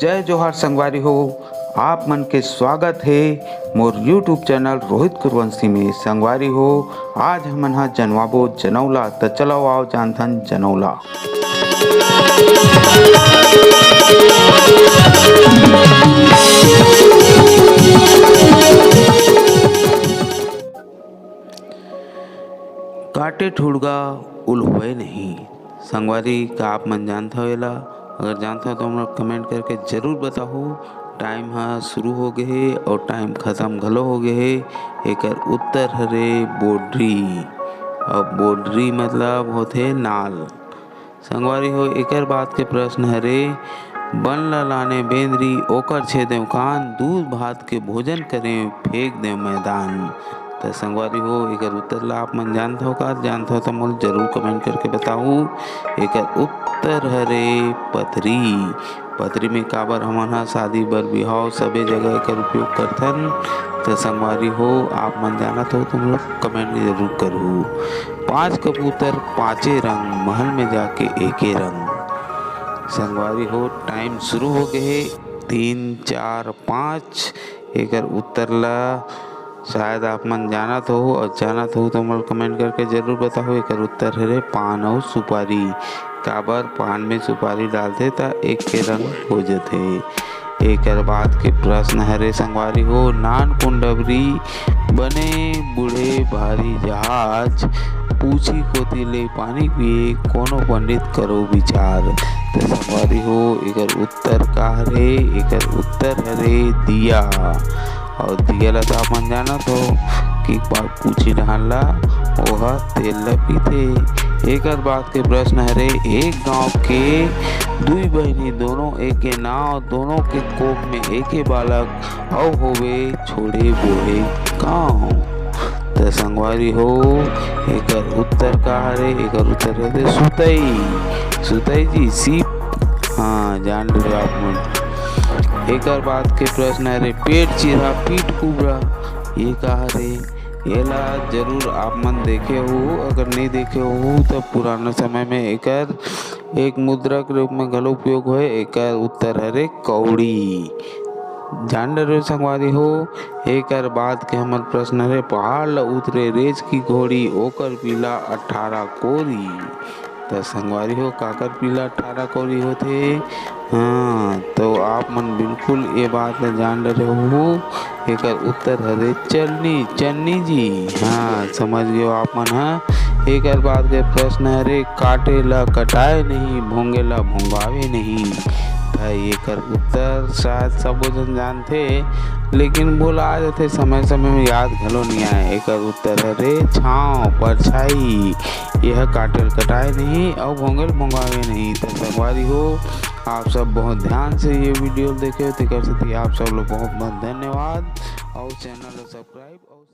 जय जोहार संगवारी हो। आप मन के स्वागत है मोर यूट्यूब चैनल रोहित कुरवंशी में। संगवारी हो, आज हमन हा जनवाबो जनौला, तो चलो आओ जानथन जनौला। काटे ठुड़गा उल्होए नहीं। संगवारी का आप मन जानता होएला? अगर जानता हो तो हम लोग कमेंट करके ज़रूर बताओ। टाइम हा शुरू हो गए है और टाइम ख़त्म घलो हो गए है। एकर उत्तर हरे बोडरी। अब बोडरी मतलब होते नाल। संगवारी हो, एकर बात के प्रश्न हरे, बन ल लाने बेंदरी ओकर छेदेव कान, दूध भात के भोजन करें फेंक देव मैदान। तो संगवारी हो, एकर उत्तर ला आप मन जानते हो का? जानते हो तो मोल जरूर कमेंट करके बताऊँ। एकर उत्तर हरे पथरी। पथरी में काबर हमन हा शादी बर बिहाव सबे जगह एकर उपयोग करथन। तो संगवारी हो, आप मन जानत हो तुम लोग कमेंट जरूर करूँ। 5 कबूतर 5 रंग, महल में जाके एके रंग। संगवारी हो, टाइम शुरू हो गए 3 4 5। एकर उत्तर ला शायद आप मन जानत हो, और जानत हो तो मोल कमेंट करके जरूर बताओ। एकर उत्तर हरे पान और सुपारी। काबर पान में सुपारी डालते ता एक के रंग हो जाते। एकर बाद के प्रश्न हरे संगवारी हो, नान कुंडबरी बने बूढ़े भारी जहाज, पूछी कोती ले पानी पिए कोनो पंडित करो विचार। तो संगवारी हो, एकर उत्तर का हरे? एकर उत्तर हरे दिया। और दिया ला तो आप मन जानत हो कि पूछी डालला ओहा तेल ला पीते। एकर बात के प्रश्न हरे, एक गांव के दुई बहिनी दोनों एके नाव, दोनों के कोप में एके बालक, औ होवे छोड़े बोहे गाँव। तो संगवारी हो, एकर उत्तर का हरे? एकर उत्तर हरे सुतई। सुतई जी सीप, हाँ जान लो आप मन। एकर बात के प्रश्न हरे, पेट चिरा पीठ कुबरा। ये का हरे? एला जरूर आप मन देखे हो। अगर नहीं देखे हो तो पुराना समय में एकर एक मुद्रा के रूप में घलो उपयोग होए। एकर उत्तर हरे कौड़ी। जान रहे संगवारी हो, एकर बाद के हमर प्रश्न हरे, पहाड़ ला उतरे रेज की घोड़ी, ओकर पीला 18 कोरी। तो संगवारी हो, काकर पीला 18 कोरी होते? हाँ, तो आप मन बिल्कुल ये बात ला जान रहे हो। एकर उत्तर हरे चलनी। चन्नी जी, हाँ समझ गए आप मन। हाँ, एकर बाद के प्रश्न हरे, काटे ला कटाए नहीं, भोंगे ला भोंगावे नहीं। एकर उत्तर शायद सबो जन जानते, लेकिन भुला जाते समय समय में, याद घलो नहीं आए। एकर उत्तर हरे छाँव परछाई। यह काटल कटाए नहीं और भोंगल भोंगावे नहीं। तो संगवारी हो, आप सब बहुत ध्यान से ये वीडियो देखे, तो कर सकती आप सब लोग बहुत बहुत धन्यवाद। और चैनल सब्सक्राइब और